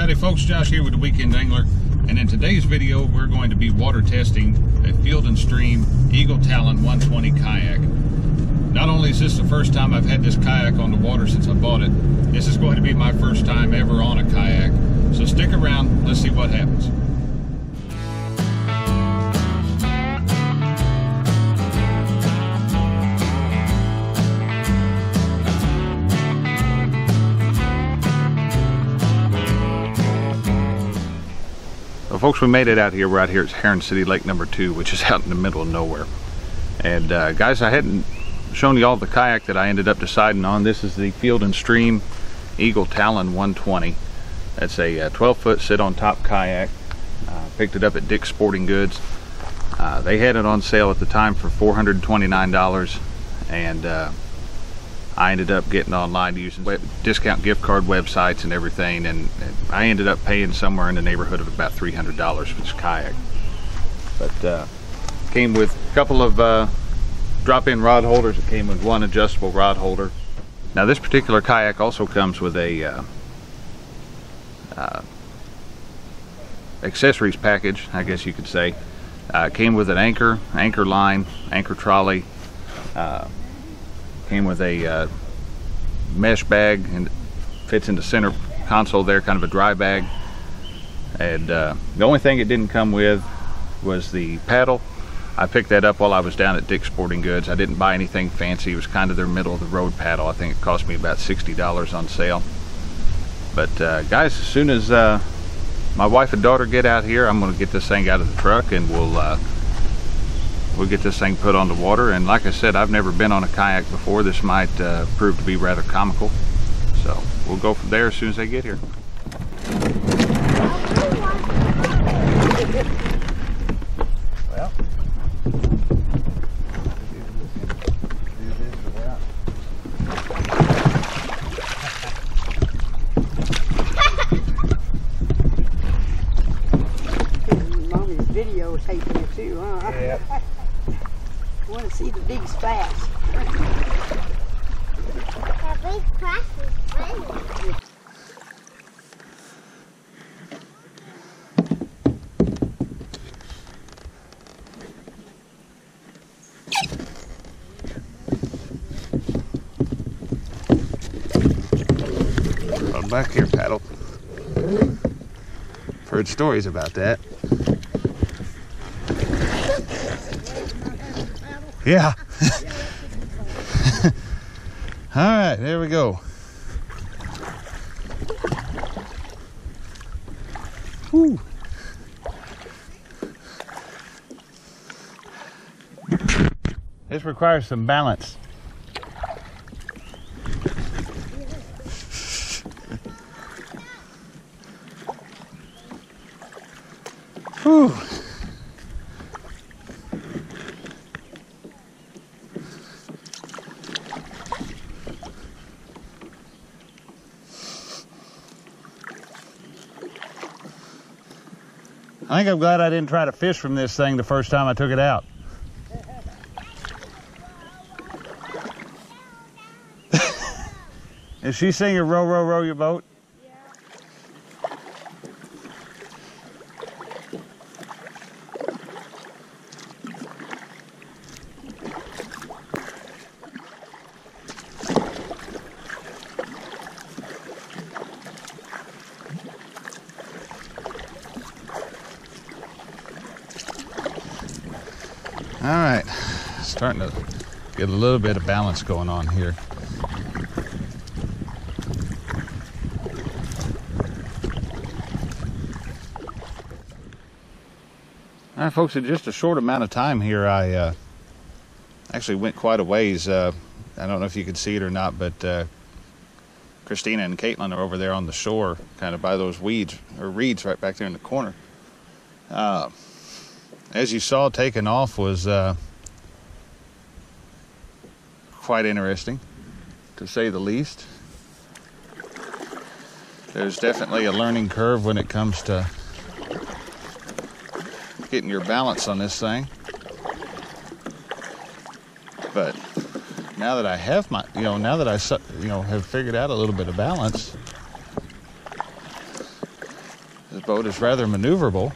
Howdy folks, Josh here with the Weekend Angler, and in today's video we're going to be water testing a Field & Stream Eagle Talon 120 kayak. Not only is this the first time I've had this kayak on the water since I bought it, this is going to be my first time ever on a kayak, so stick around, let's see what happens. Folks, we made it out here. We're out here at Erin City, Lake number 2, which is out in the middle of nowhere. And guys, I hadn't shown you all the kayak that I ended up deciding on. This is the Field & Stream Eagle Talon 120. That's a 12-foot sit-on-top kayak. Picked it up at Dick's Sporting Goods. They had it on sale at the time for $429, and I ended up getting online using discount gift card websites and everything, and I ended up paying somewhere in the neighborhood of about $300 for this kayak. But came with a couple of drop-in rod holders. It came with one adjustable rod holder. Now this particular kayak also comes with a accessories package, I guess you could say. It came with an anchor line, anchor trolley. Came with a mesh bag and fits in the center console there, kind of a dry bag. And the only thing it didn't come with was the paddle. I picked that up while I was down at Dick's Sporting Goods. I didn't buy anything fancy. It was kind of their middle of the road paddle. I think it cost me about $60 on sale. But guys, as soon as my wife and daughter get out here, I'm going to get this thing out of the truck, and we'll get this thing put on the water. And like I said, I've never been on a kayak before. This might prove to be rather comical. So we'll go from there as soon as they get here. Well, Mommy's videotaping it too, huh? yeah. I want to see the big splash. That big crash is funny. Well, back here, paddle. Heard stories about that. Yeah. All right, there we go. Whew. This requires some balance. Whew. I think I'm glad I didn't try to fish from this thing the first time I took it out. Is she singing "Row, row, row your boat"? Yeah. All right, starting to get a little bit of balance going on here. All right, folks, in just a short amount of time here, I actually went quite a ways. I don't know if you can see it or not, but Christina and Caitlin are over there on the shore, kind of by those weeds or reeds right back there in the corner. As you saw, taking off was quite interesting, to say the least. There's definitely a learning curve when it comes to getting your balance on this thing. But now that I have my, now that I have figured out a little bit of balance, boat is rather maneuverable.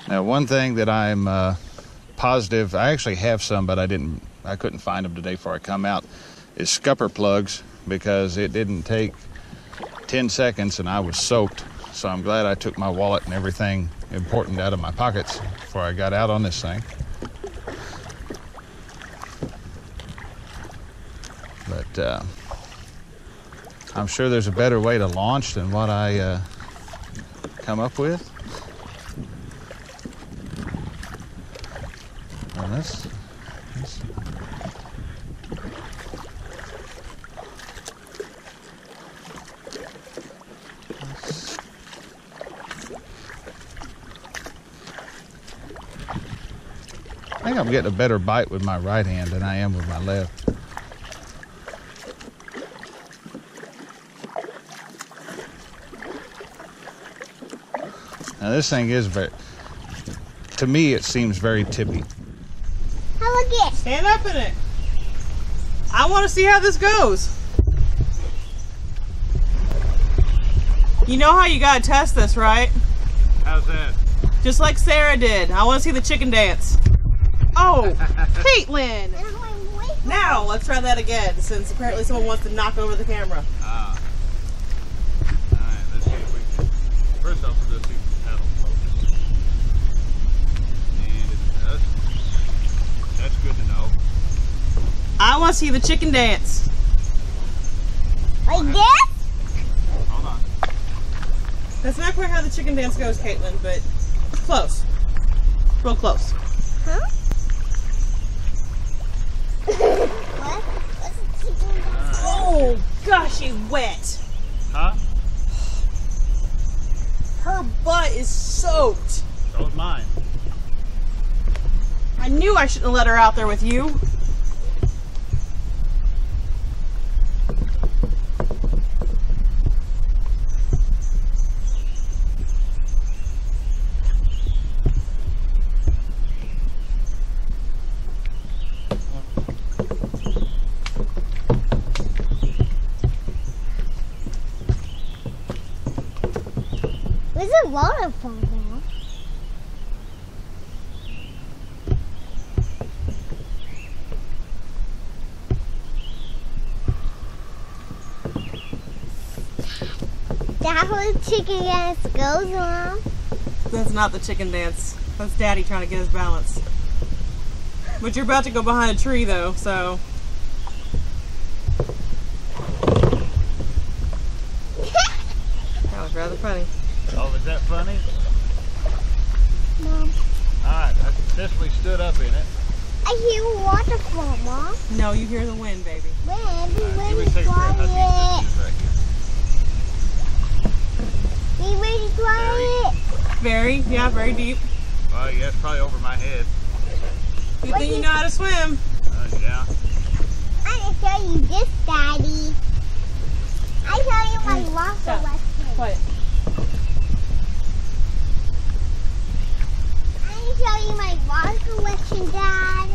Now, one thing that I'm positive, I actually have some, but I couldn't find them today before I come out, is scupper plugs, because it didn't take 10 seconds and I was soaked. So I'm glad I took my wallet and everything important out of my pockets before I got out on this thing. But I'm sure there's a better way to launch than what I come up with. Well, that's I think I'm getting a better bite with my right hand than I am with my left. Now this thing is to me it seems very tippy. How again? Stand up in it. I want to see how this goes. You know how you gotta test this, right? How's that? Just like Sarah did. I want to see the chicken dance. Oh, Caitlin! Now, let's try that again, since apparently someone wants to knock over the camera. Ah. Alright, let's see if we can. First off, we're going to see if the paddle focus. And it does. That's good to know. I want to see the chicken dance. Like this? Hold on. That's not quite how the chicken dance goes, Caitlin, but close. Real close. Huh? What? What's a chicken dance? Oh, gosh, you wet. Huh? Her butt is soaked. So is mine. I knew I shouldn't have let her out there with you. Where's the waterfall now? That's how the chicken dance goes on. That's not the chicken dance. That's Daddy trying to get his balance. But you're about to go behind a tree, though, so. That was rather funny. Oh, is that funny? Mom, Alright, I successfully stood up in it. I hear a waterfall, Mom. No, you hear the wind, baby. When? Give me When a is second here. How deep quiet? this is right here. Be really quiet. Very, yeah, very deep. Well, yeah, it's probably over my head. Good thing you know how to swim. Yeah. I'm gonna show you this, Daddy. I show you my locker Stop. lesson. Quiet. I'm gonna show you my locker lesson, Dad.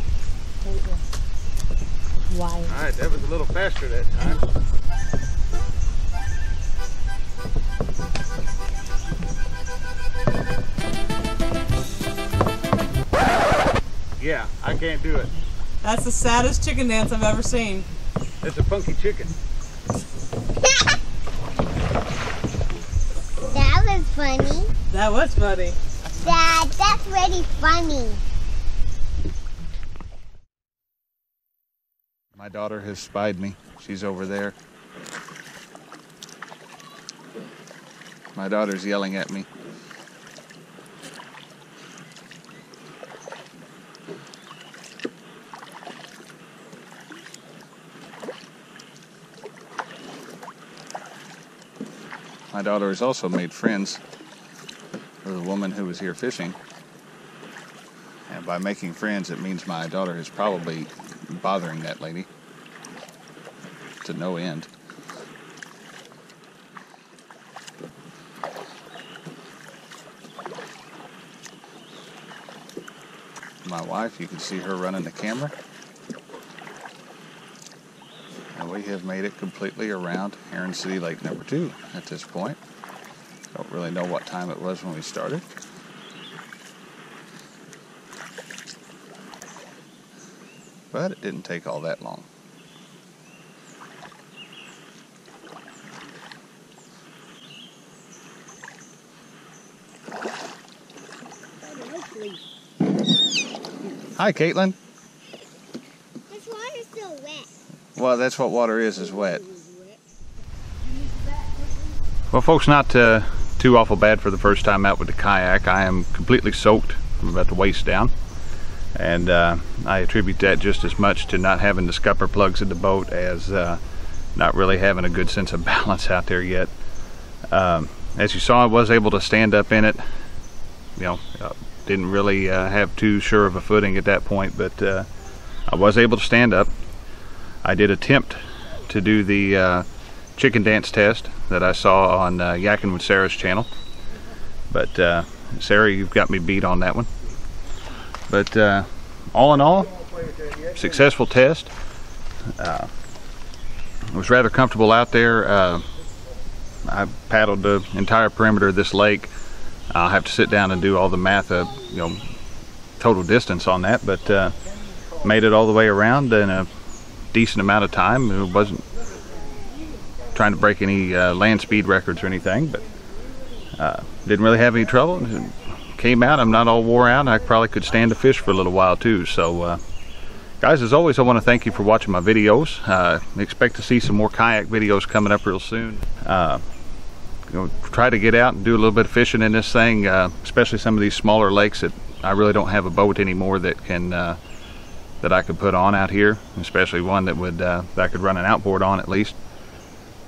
Why? Alright, that was a little faster that time. Yeah, I can't do it. That's the saddest chicken dance I've ever seen. It's a funky chicken. That was funny. That was funny. Dad, that's really funny. My daughter has spied me. She's over there. My daughter's yelling at me. My daughter has also made friends with a woman who was here fishing. And by making friends, it means my daughter is probably bothering that lady to no end. My wife, you can see her running the camera. And we have made it completely around Erin City Lake number 2 at this point. Don't really know what time it was when we started. But it didn't take all that long. Hi, Caitlin. This water's still wet. Well, that's what water is wet. Well, folks, not too awful bad for the first time out with the kayak. I am completely soaked from about the waist down. And I attribute that just as much to not having the scupper plugs in the boat as not really having a good sense of balance out there yet. As you saw, I was able to stand up in it. You know, didn't really have too sure of a footing at that point, but I was able to stand up. I did attempt to do the chicken dance test that I saw on Yakking with Sarah's channel, but Sarah, you've got me beat on that one. But all in all, successful test. I was rather comfortable out there. I paddled the entire perimeter of this lake. I'll have to sit down and do all the math of, you know, total distance on that, but made it all the way around in a decent amount of time. It wasn't trying to break any land speed records or anything, but didn't really have any trouble. Came out, I'm not all wore out. I probably could stand to fish for a little while too. So guys, as always, I want to thank you for watching my videos. Expect to see some more kayak videos coming up real soon. You know, try to get out and do a little bit of fishing in this thing, especially some of these smaller lakes that I really don't have a boat anymore that can that I could put on out here, especially one that would that I could run an outboard on at least.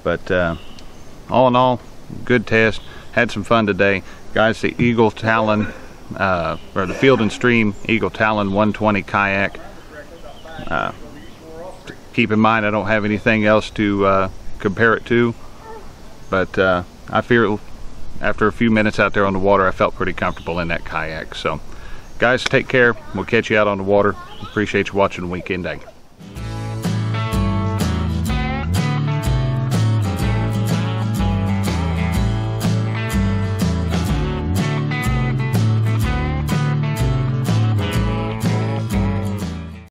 But all in all, good test. Had some fun today. Guys, the Eagle Talon, or the Field and Stream Eagle Talon 120 kayak. Keep in mind, I don't have anything else to compare it to, but I feel after a few minutes out there on the water, I felt pretty comfortable in that kayak. So, guys, take care. We'll catch you out on the water. Appreciate you watching Weekend Day.